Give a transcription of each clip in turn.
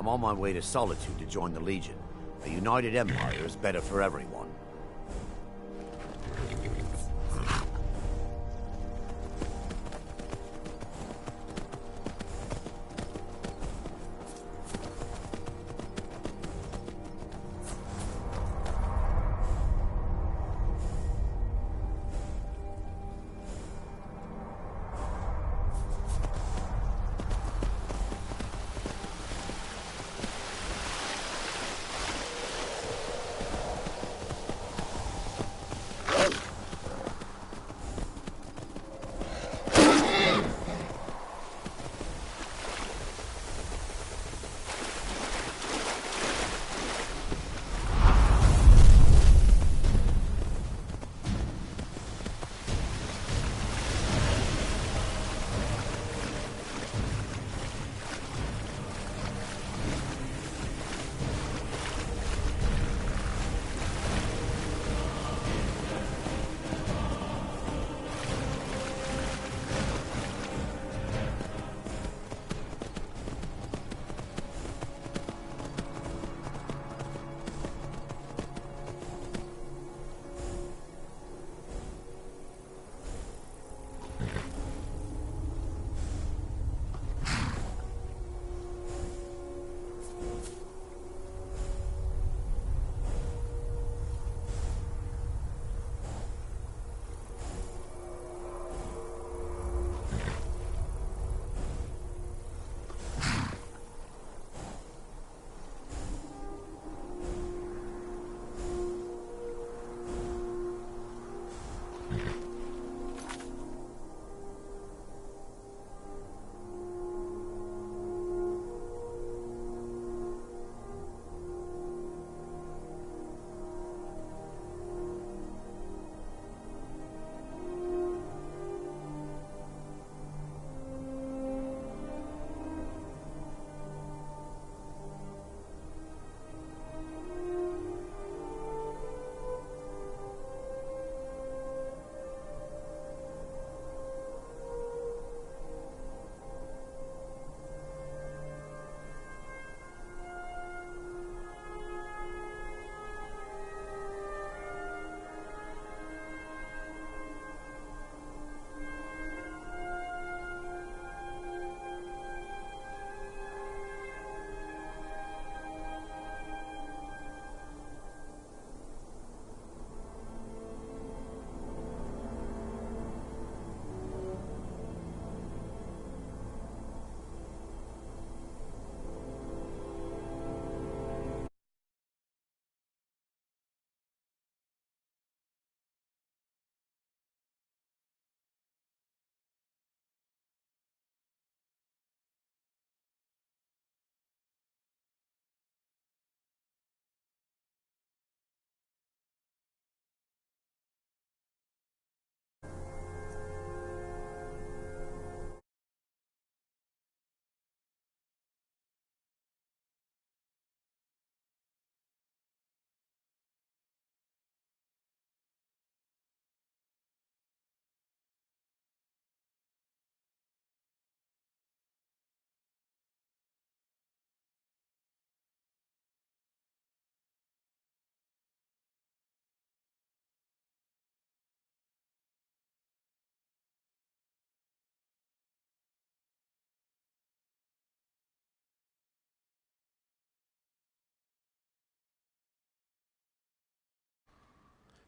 I'm on my way to Solitude to join the Legion. A united empire is better for everyone.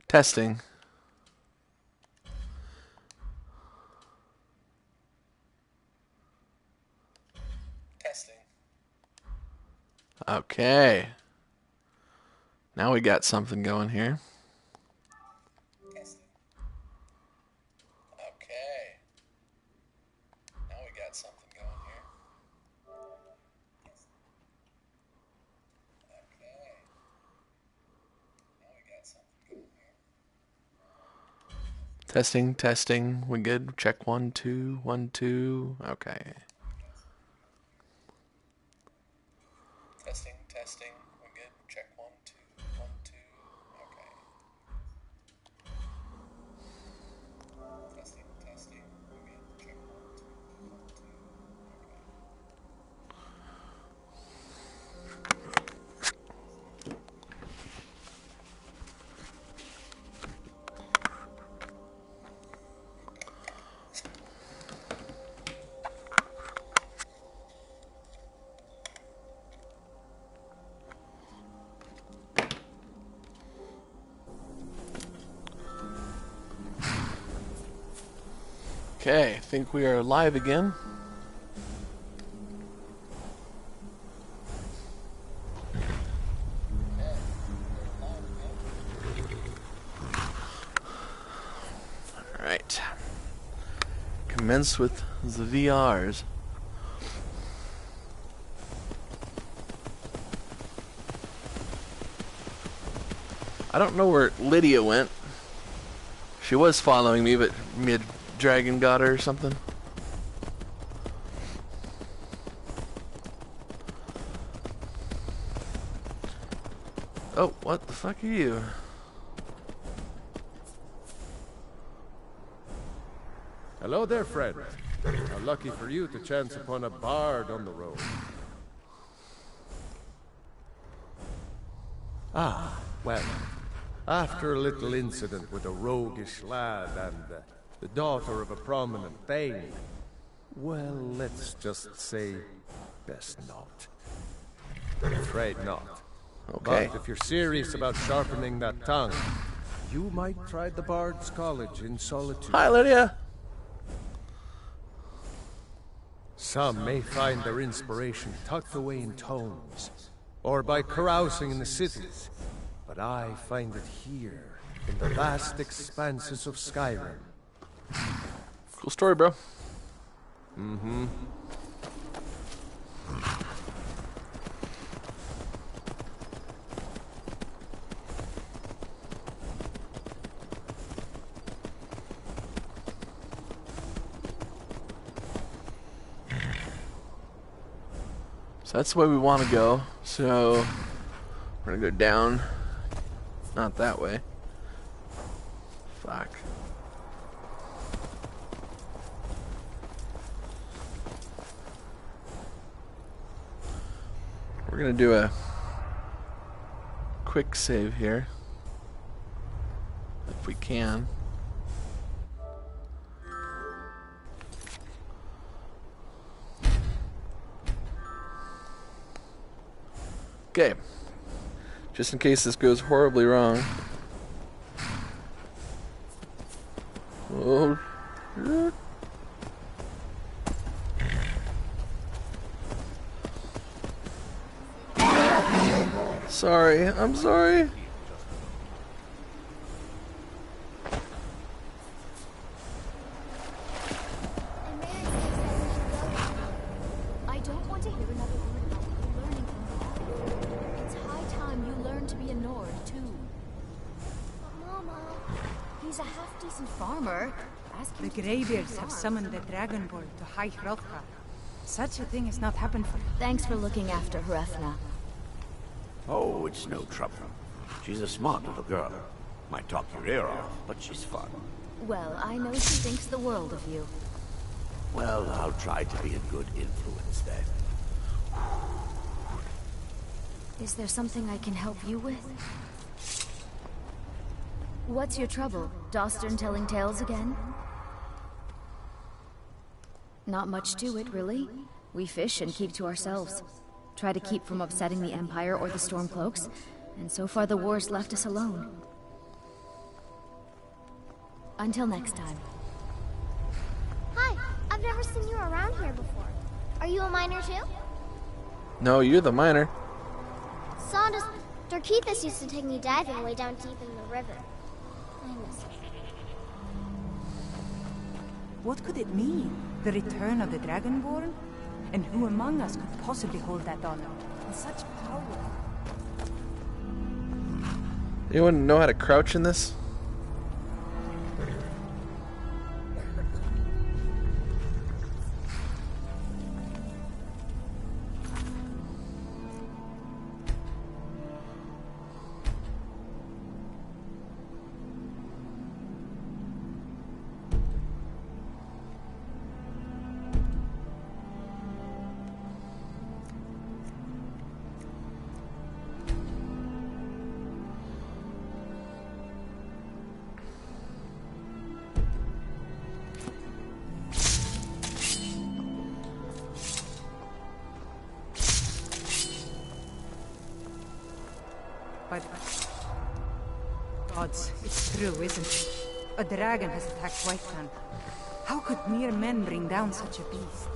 Testing. Okay. Now we got something going here. Testing, testing. We good? Check 1, 2, 1, 2. Okay. Testing, testing. We good? Check 1, 2, 1, 2. Okay. Testing, testing. We good? Check 1, 2, 1, 2. Okay, I think we are live again. Alright. Commence with the VRs. I don't know where Lydia went. She was following me, but dragon got her or something. Oh, what the fuck are you? Hello there, friend. How lucky for you to chance upon a bard on the road. Ah, well, after a little incident with a roguish lad and the daughter of a prominent thane, well, let's just say, best not. I'm afraid not. Okay. But if you're serious about sharpening that tongue, you might try the Bard's College in Solitude. Hi, Lydia. Some may find their inspiration tucked away in tomes, or by carousing in the cities, but I find it here, in the vast expanses of Skyrim. Cool story, bro. Mm-hmm. So that's the way we want to go. So we're gonna go down. Not that way. Fuck. We're gonna do a quick save here. If we can. Okay, just in case this goes horribly wrong. Oh, shit. Sorry, I'm sorry. I don't want to hear another word about you learning from me. It's high time you learn to be a Nord, too. But Mama, he's a half-decent farmer. Ask him The to Greybeards farm. have summoned the Dragonborn to High Hrothgar. Such a thing has not happened for... Thanks for looking after Hrefna. Oh, it's no trouble. She's a smart little girl. Might talk your ear off, but she's fun. Well, I know she thinks the world of you. Well, I'll try to be a good influence then. Is there something I can help you with? What's your trouble? Dostern telling tales again? Not much to it, really. We fish and keep to ourselves. Try to keep from upsetting the Empire or the Stormcloaks, and so far the war's left us alone. Until next time. Hi, I've never seen you around here before. Are you a miner too? No, you're the miner. Saunders, Dorkeithus used to take me diving way down deep in the river. I miss it. What could it mean? The return of the Dragonborn? And who among us could possibly hold that honor? And such power. Anyone know how to crouch in this? true, isn't it? A dragon has attacked Whiteland. How could mere men bring down such a beast?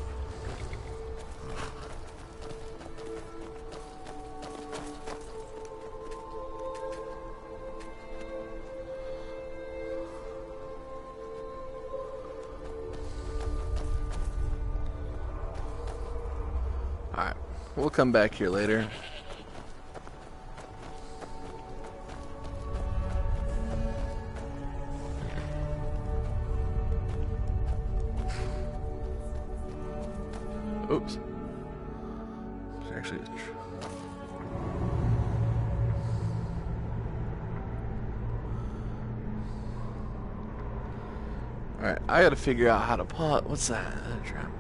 Alright, we'll come back here later. Oops. It's actually Alright, I gotta figure out how to pause. What's that? Trap.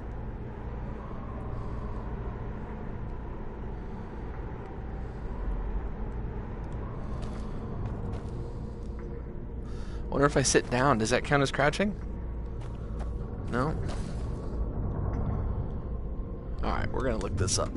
Wonder if I sit down, does that count as crouching? No? Alright, we're gonna look this up.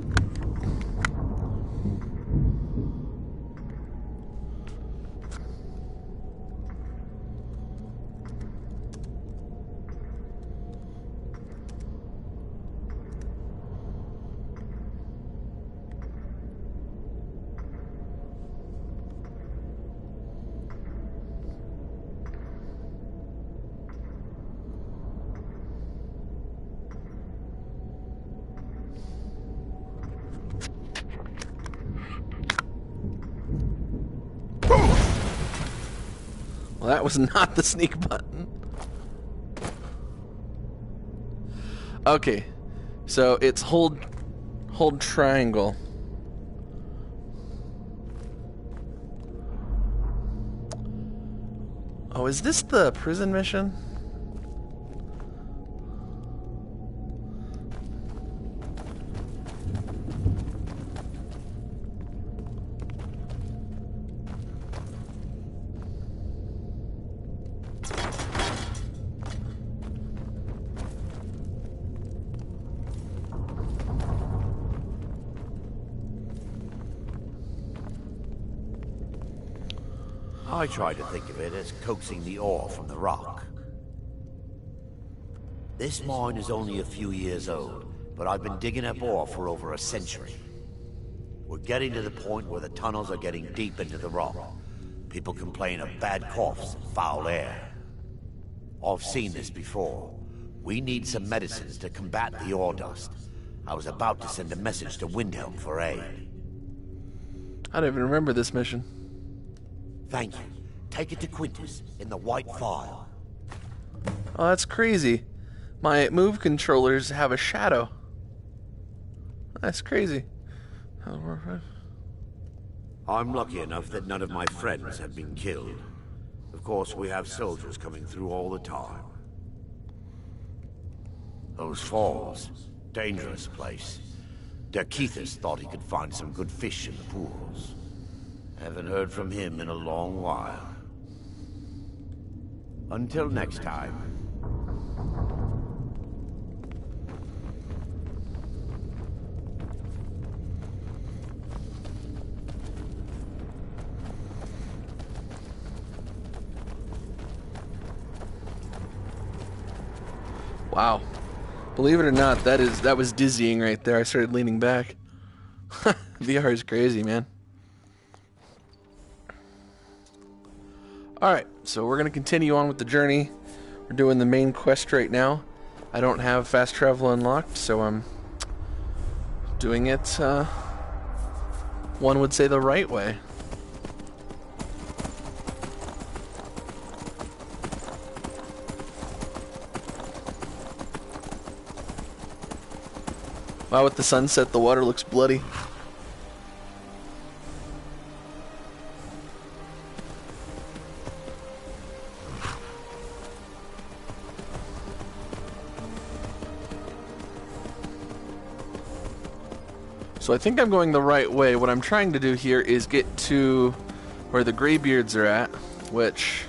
Well, that was not the sneak button. Okay, so it's hold triangle. Oh, is this the prison mission? I try to think of it as coaxing the ore from the rock. This mine is only a few years old, but I've been digging up ore for over a century. We're getting to the point where the tunnels are getting deep into the rock. People complain of bad coughs and foul air. I've seen this before. We need some medicines to combat the ore dust. I was about to send a message to Windhelm for aid. I don't even remember this mission. Thank you. Take it to Quintus in the white file. Oh, that's crazy. My move controllers have a shadow. That's crazy. I'm lucky enough that none of my friends have been killed. Of course, we have soldiers coming through all the time. Those falls. Dangerous place. Derkethus thought he could find some good fish in the pools. Haven't heard from him in a long while. Until next time. Wow. Believe it or not, that was dizzying right there. I started leaning back. VR is crazy, man. Alright, so we're going to continue on with the journey. We're doing the main quest right now. I don't have fast travel unlocked, so I'm doing it, one would say, the right way. Wow, with the sunset, the water looks bloody. So I think I'm going the right way. What I'm trying to do here is get to where the Greybeards are at, which...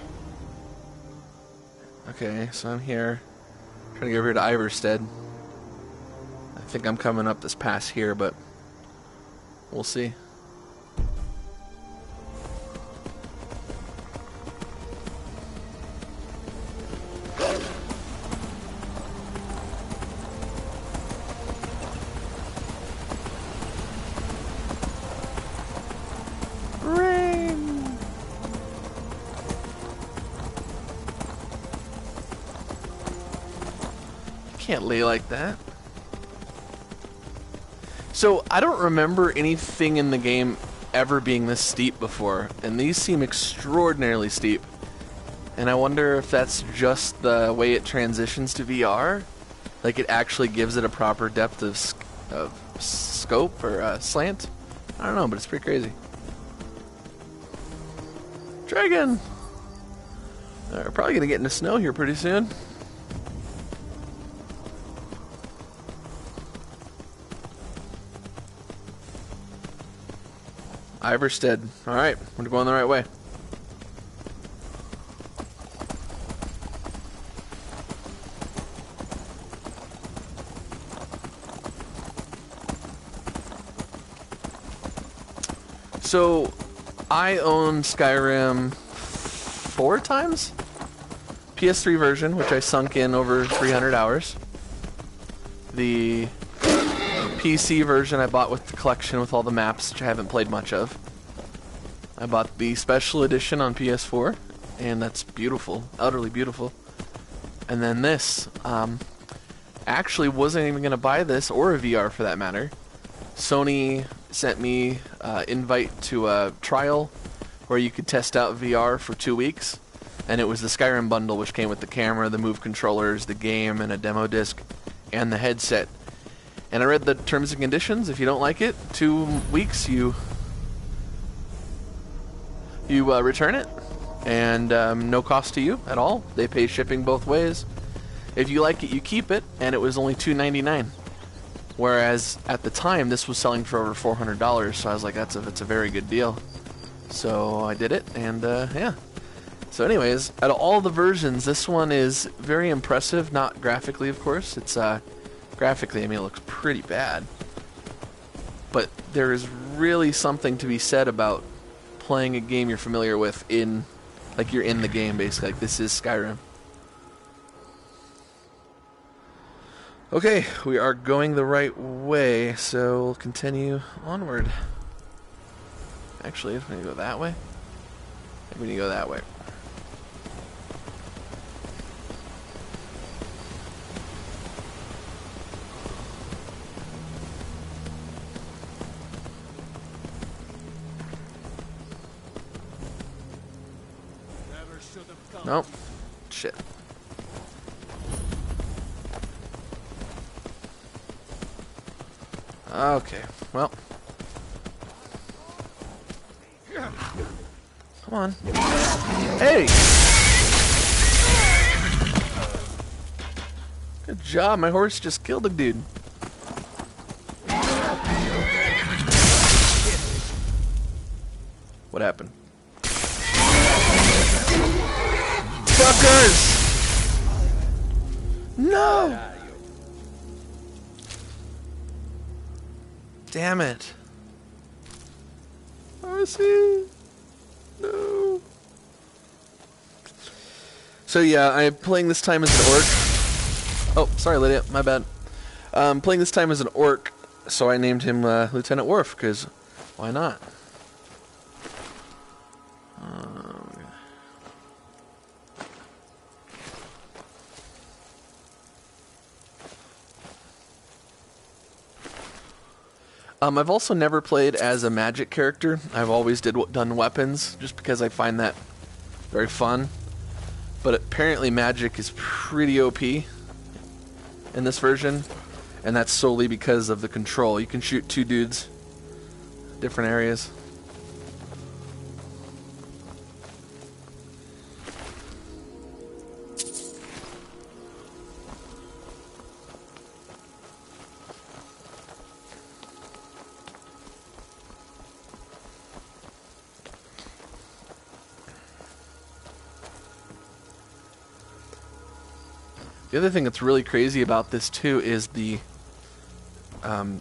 Okay, so I'm here. Trying to get over here to Iverstead. I think I'm coming up this pass here, but we'll see. can't lay like that. So, I don't remember anything in the game ever being this steep before, and these seem extraordinarily steep. And I wonder if that's just the way it transitions to VR? Like it actually gives it a proper depth of scope or slant? I don't know, but it's pretty crazy. Dragon! We're probably going to get into snow here pretty soon. Iverstead. Alright, we're going the right way. So, I own Skyrim 4 times? PS3 version, which I sunk in over 300 hours. The PC version I bought with the collection with all the maps, which I haven't played much of. I bought the special edition on PS4, and that's beautiful, utterly beautiful. And then this, actually wasn't even going to buy this, or a VR for that matter. Sony sent me an invite to a trial where you could test out VR for 2 weeks, and it was the Skyrim bundle, which came with the camera, the Move controllers, the game, and a demo disc, and the headset. And I read the terms and conditions. If you don't like it, 2 weeks you return it, and no cost to you at all. They pay shipping both ways. If you like it, you keep it, and it was only $2.99. Whereas at the time, this was selling for over $400, so I was like, that's a very good deal. So I did it, and yeah. So anyways, out of all the versions, this one is very impressive. Not graphically, of course. It's graphically, I mean, it looks pretty bad. But there is really something to be said about playing a game you're familiar with like you're in the game, basically. Like, this is Skyrim. Okay, we are going the right way, so we'll continue onward. Actually, I'm going to go that way. I'm going to go that way. Nope. Shit. Okay, well. Come on. Hey! Good job, my horse just killed a dude. What happened? Fuckers! No! Damn it. RC. No. So yeah, I'm playing this time as an orc. Oh, sorry Lydia, my bad. Playing this time as an orc, so I named him Lieutenant Worf, because why not? I've also never played as a magic character. I've always done weapons, just because I find that very fun. But apparently magic is pretty OP in this version, and that's solely because of the control. You can shoot 2 dudes, different areas. The other thing that's really crazy about this too is the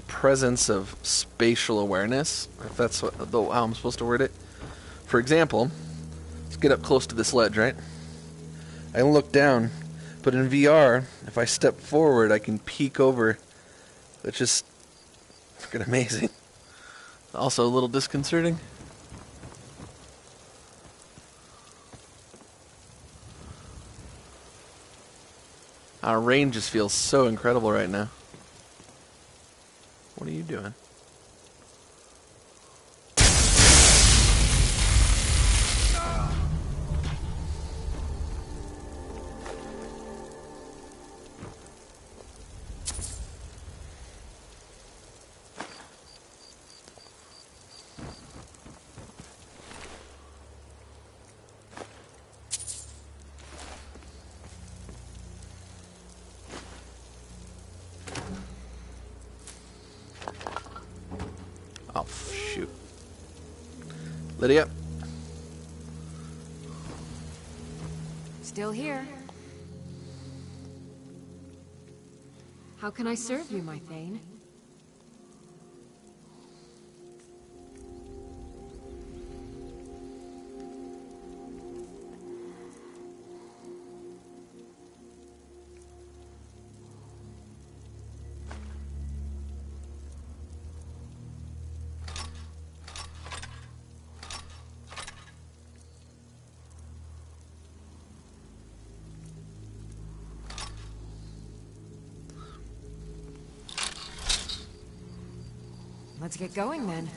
presence of spatial awareness, if that's how I'm supposed to word it. For example, let's get up close to this ledge, right? I can look down, but in VR, if I step forward, I can peek over. It's just freaking amazing. Also a little disconcerting. Our rain just feels so incredible right now. What are you doing? Oh, shoot. Lydia? Still here. How can I serve you, my Thane? Let's get going then.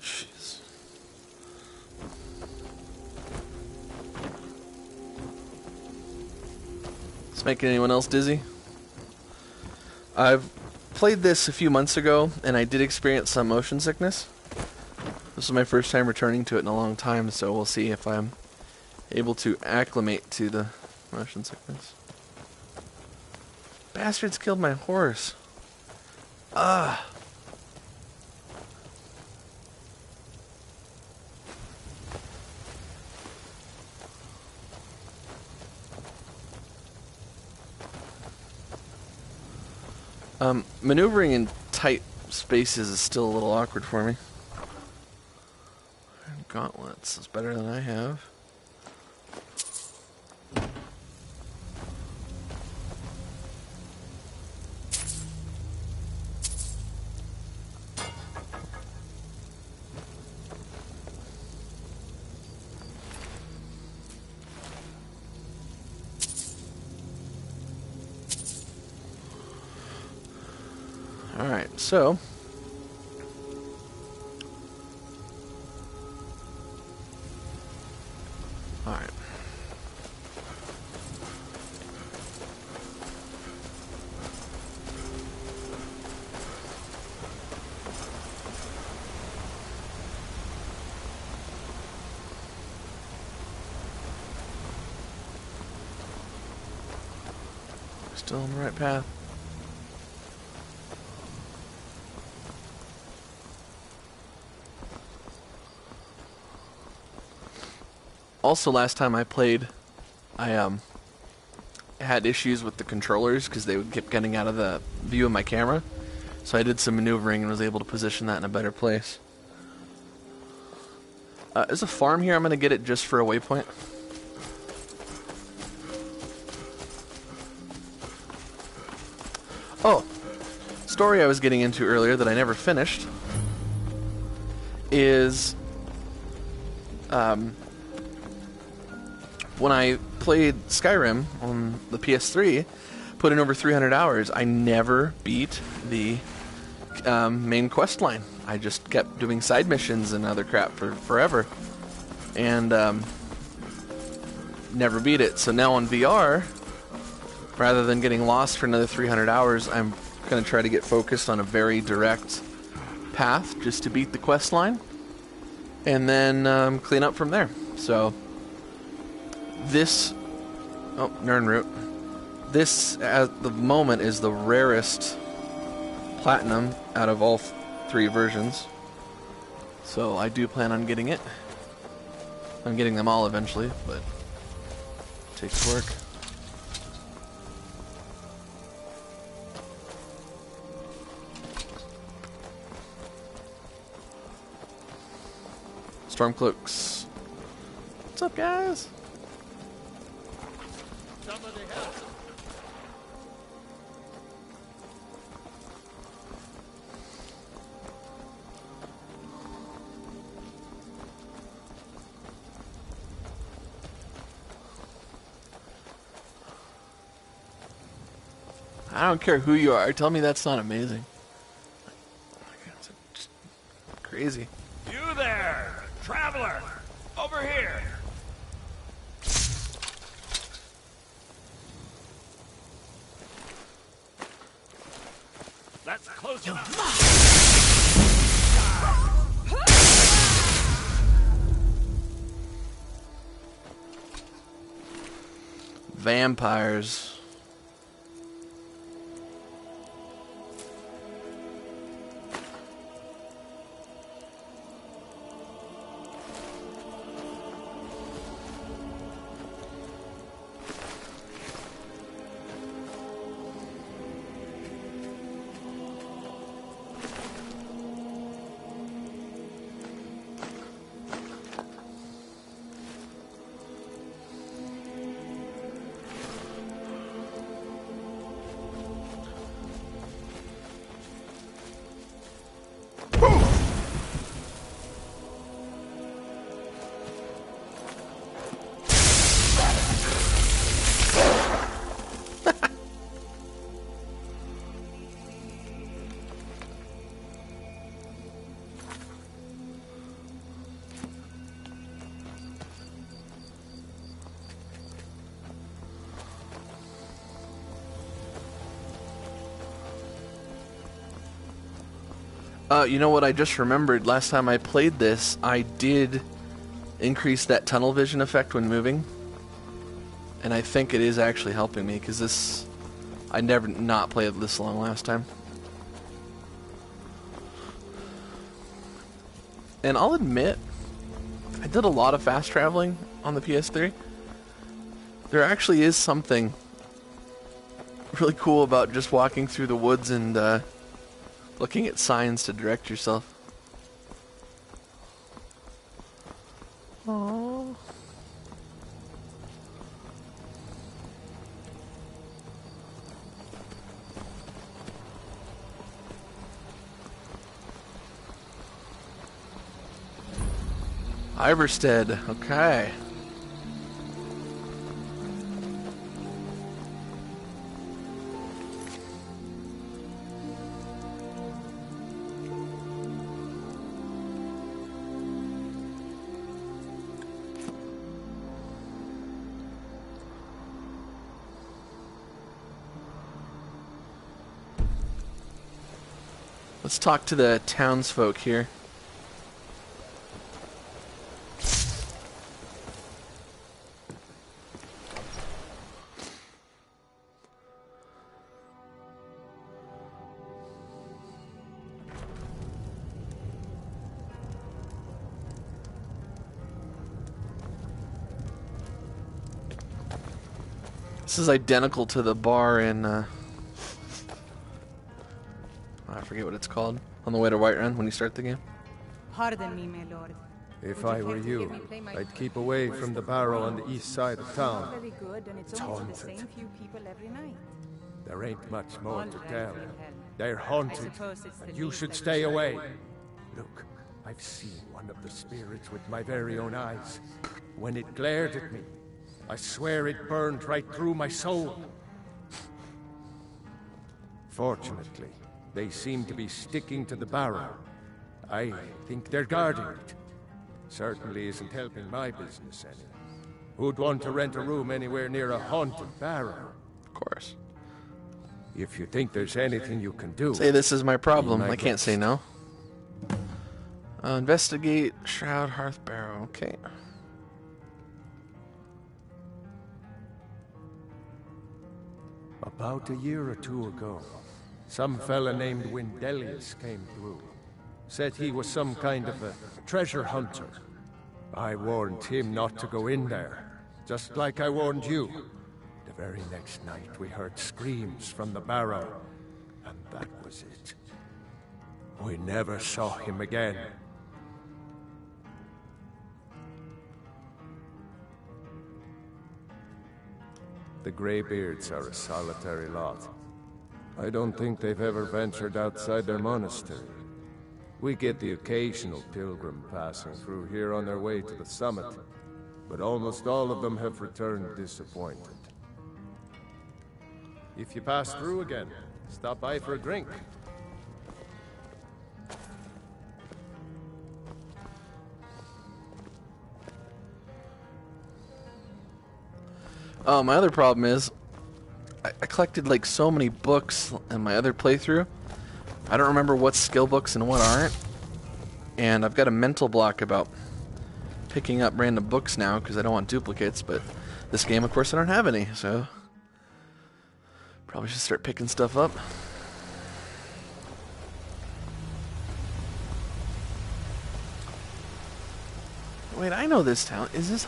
Jeez. It's making anyone else dizzy? I've played this a few months ago, and I did experience some motion sickness. This is my first time returning to it in a long time, so we'll see if I'm able to acclimate to the motion sickness. Bastards killed my horse. Ugh. Maneuvering in tight spaces is still a little awkward for me. Gauntlets is better than I have. Alright, so alright. Still on the right path. Also, last time I played, I had issues with the controllers because they would keep getting out of the view of my camera. So I did some maneuvering and was able to position that in a better place. There's a farm here. I'm going to get it just for a waypoint. Oh, story I was getting into earlier that I never finished is when I played Skyrim on the PS3, put in over 300 hours, I never beat the main quest line. I just kept doing side missions and other crap for forever, and never beat it. So now on VR, rather than getting lost for another 300 hours, I'm going to try to get focused on a very direct path just to beat the quest line, and clean up from there. So this, Nirnroot. This at the moment is the rarest platinum out of all three versions. So I do plan on getting it. I'm getting them all eventually, but it takes work. Stormcloaks. What's up, guys? Somebody help. I don't care who you are. Tell me that's not amazing. It's just crazy. You there, traveler, over here. That's close enough. Vampires. You know what? I just remembered last time I played this, I did increase that tunnel vision effect when moving. And I think it is actually helping me, because this... I never not played this long last time. And I'll admit, I did a lot of fast traveling on the PS3. There actually is something really cool about just walking through the woods and looking at signs to direct yourself. Aww. Iverstead, okay. Let's talk to the townsfolk here. This is identical to the bar in, I forget what it's called, on the way to Whiterun when you start the game. Pardon me, my lord. If I were you, I'd keep away from the barrow on the east side of town. Very good, and it's always the same few people every night. There ain't much more to All tell. right, Wilhelm. They're haunted, suppose it's the and you least should that stay you should away. do. Look, I've seen one of the spirits with my very own eyes. When it glared at me, I swear it burned right through my soul. Fortunately, they seem to be sticking to the barrow. I think they're guarding it. Certainly isn't helping my business any. Who'd want to rent a room anywhere near a haunted barrow? Of course. If you think there's anything you can do... Say this is my problem. Be my I can't guest. say no. Investigate Shroud Hearth Barrow. Okay. About a year or two ago, some fella named Wendelius came through. Said he was some kind of a treasure hunter. I warned him not to go in there, just like I warned you. The very next night we heard screams from the barrow, and that was it. We never saw him again. The Greybeards are a solitary lot. I don't think they've ever ventured outside their monastery. We get the occasional pilgrim passing through here on their way to the summit, but almost all of them have returned disappointed. If you pass through again, stop by for a drink. Oh, my other problem is I collected like so many books in my other playthrough. I don't remember what's skill books and what aren't. And I've got a mental block about picking up random books now because I don't want duplicates, but this game, of course, I don't have any, so probably should start picking stuff up. Wait, I know this town. Is this...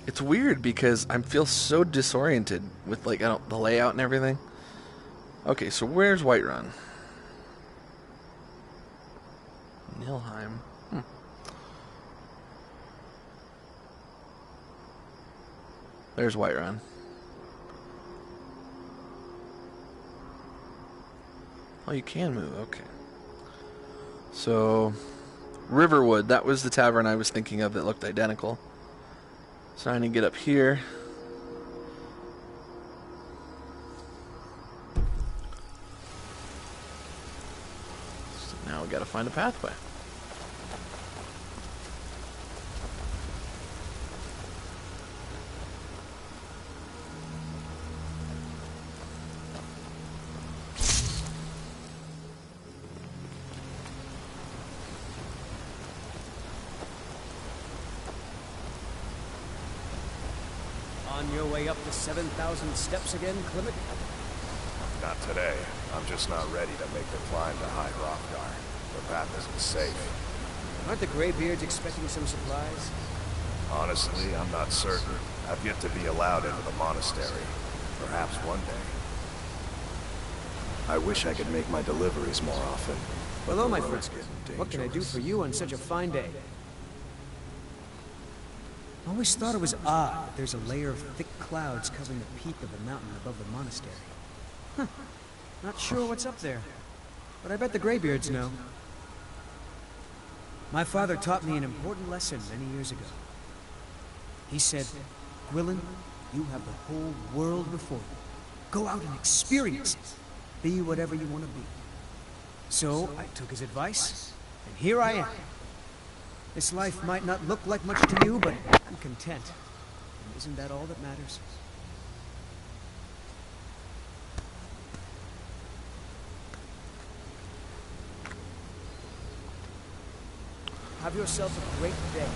It's weird because I feel so disoriented with like the layout and everything. Okay, so where's Whiterun? Nilheim. There's Whiterun. Oh, you can move. Okay. So, Riverwood. That was the tavern I was thinking of that looked identical. So I need to get up here. So now we gotta find a pathway. On your way up the 7,000 steps again, Clement? Not today. I'm just not ready to make the climb to High Hrothgar. The path isn't safe. Aren't the Greybeards expecting some supplies? Honestly, I'm not certain. I've yet to be allowed into the monastery. Perhaps one day. I wish I could make my deliveries more often. Hello, my friend. What can I do for you on such a fine day? I always thought it was odd that there's a layer of thick clouds covering the peak of the mountain above the monastery. Huh. Not sure what's up there, but I bet the Greybeards know. My father taught me an important lesson many years ago. He said, Gwilyn, you have the whole world before you. Go out and experience it. Be whatever you want to be. So I took his advice, and here I am. This life might not look like much to you, but I'm content. And isn't that all that matters? Have yourself a great day.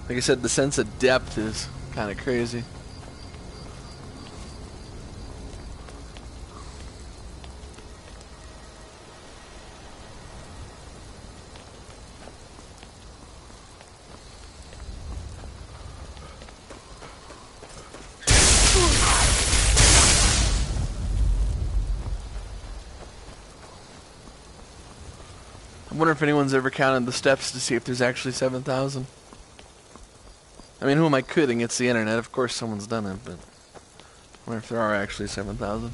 Like I said, the sense of depth is kind of crazy. I wonder if anyone's ever counted the steps to see if there's actually 7,000. I mean, who am I kidding? It's the internet. Of course someone's done it, but I wonder if there are actually 7,000.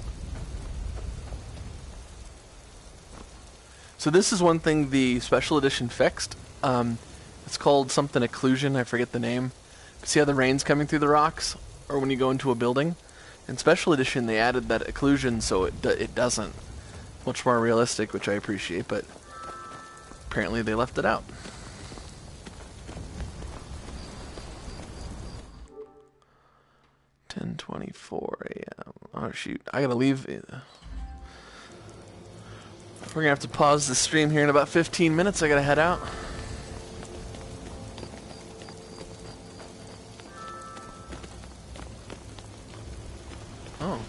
So this is one thing the special edition fixed. It's called something occlusion. I forget the name. See how the rain's coming through the rocks? Or when you go into a building? In special edition, they added that occlusion so it doesn't. Much more realistic, which I appreciate, but apparently they left it out. 10:24 a.m. Oh shoot, I gotta leave. We're gonna have to pause the stream here in about 15 minutes. I gotta head out. Oh.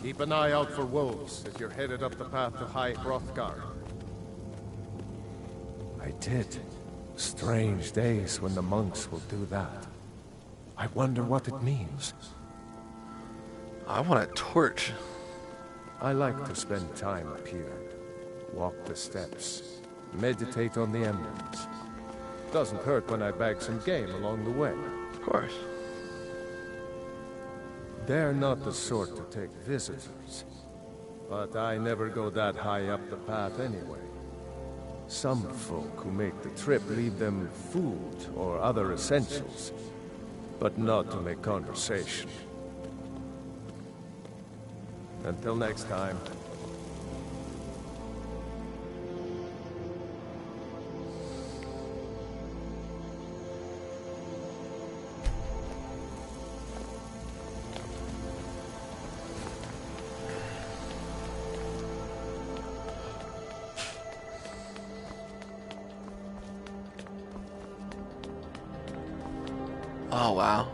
Keep an eye out for wolves as you're headed up the path to High Hrothgar. I did. Strange days when the monks will do that. I wonder what it means. I want a torch. I like to spend time up here. Walk the steps. Meditate on the emblems. Doesn't hurt when I bag some game along the way. Of course. They're not the sort to take visitors. But I never go that high up the path anyway. Some folk who make the trip leave them food or other essentials, but not to make conversation. Until next time. Oh, wow.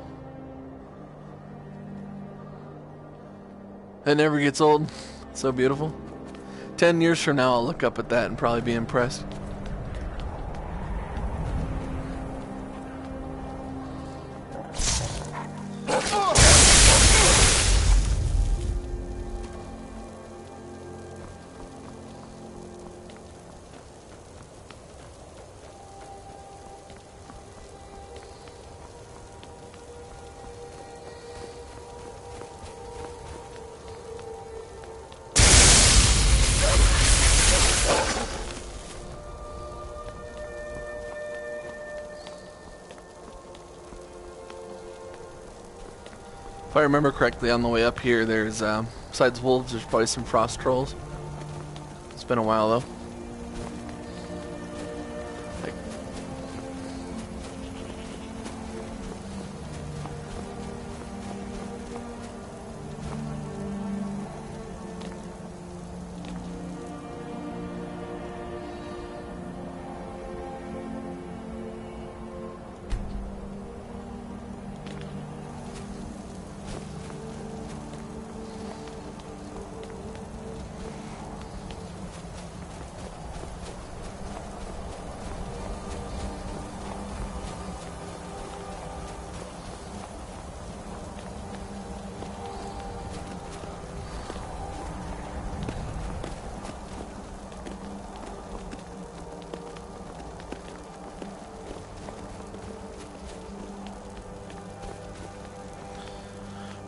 It never gets old. So beautiful. 10 years from now, I'll look up at that and probably be impressed. If I remember correctly, on the way up here, there's, besides wolves, there's probably some frost trolls. It's been a while, though.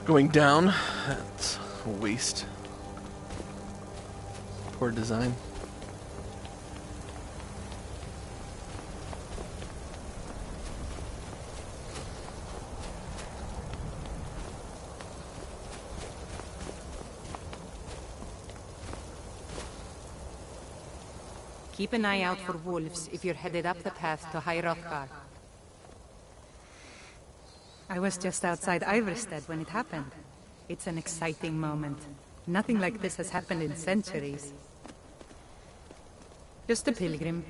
Going down, that's a waste. Poor design. Keep an eye out for wolves if you're headed up the path to High Hrothgar. I was just outside Iverstead when it happened. It's an exciting moment. Nothing like this has happened in centuries. Just a pilgrim.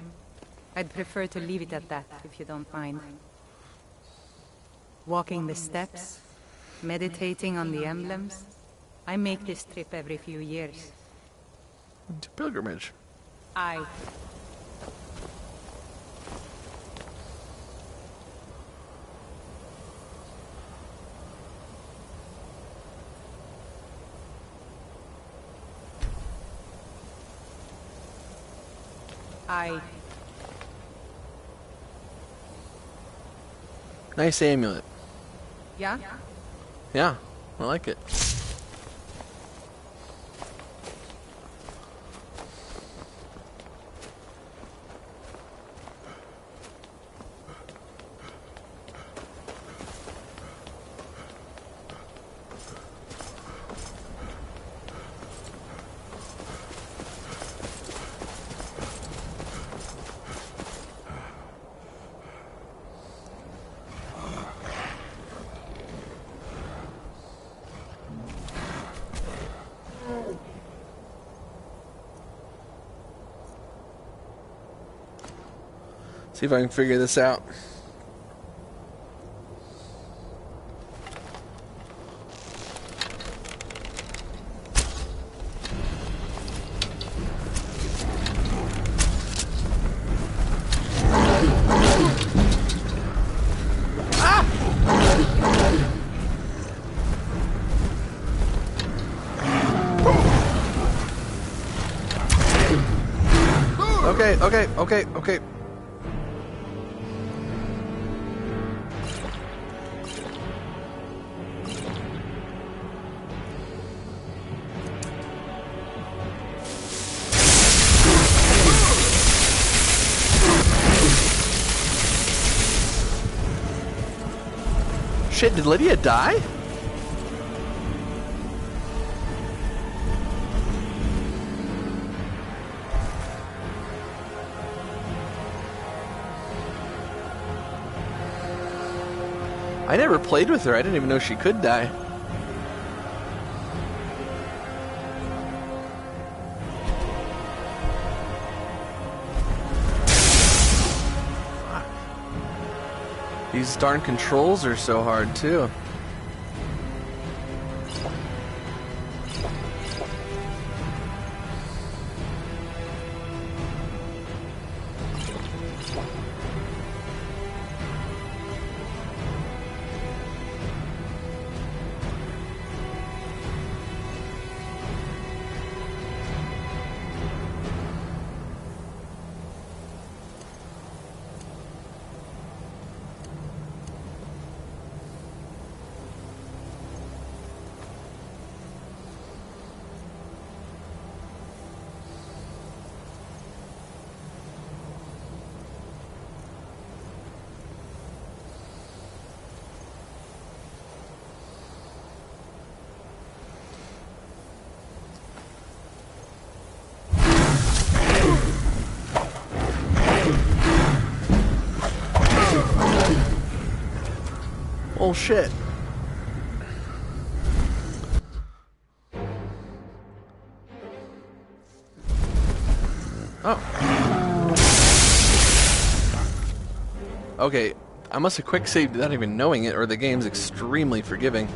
I'd prefer to leave it at that, if you don't mind. Walking the steps, meditating on the emblems. I make this trip every few years. It's a pilgrimage. Aye. Nice amulet. Yeah? Yeah, I like it. See if I can figure this out. Okay, okay, okay, okay. Shit, did Lydia die? I never played with her. I didn't even know she could die. Fuck. These darn controls are so hard, too. Oh shit. Oh. Okay, I must have quick saved without even knowing it, or the game's extremely forgiving.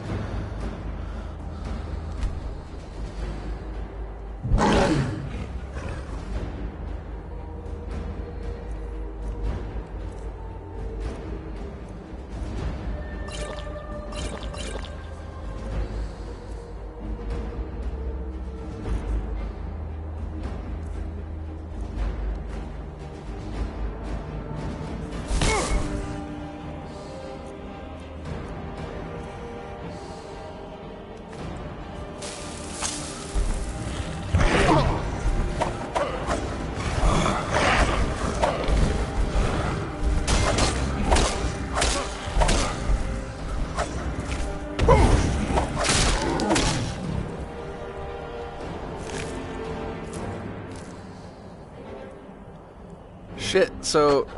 Shit, so...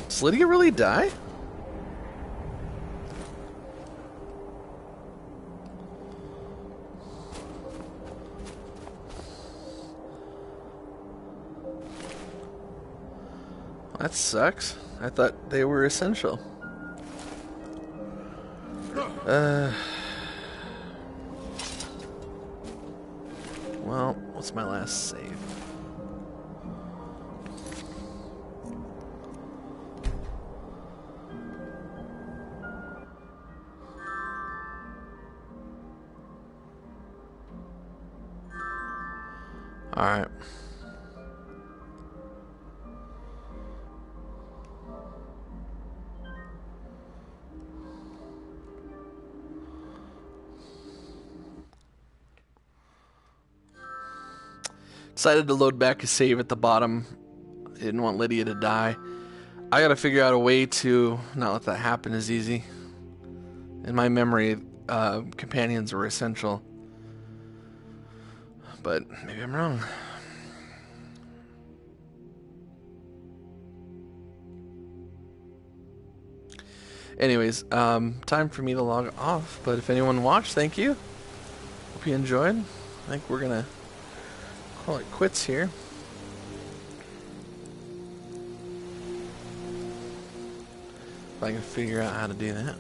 Does Lydia really die? That sucks. I thought they were essential. Well, what's my last save? All right. Decided to load back a save at the bottom. I didn't want Lydia to die. I gotta figure out a way to not let that happen as easy. In my memory, companions were essential. But maybe I'm wrong. Anyways, time for me to log off. But if anyone watched, thank you. Hope you enjoyed. I think we're gonna call it quits here. If I can figure out how to do that.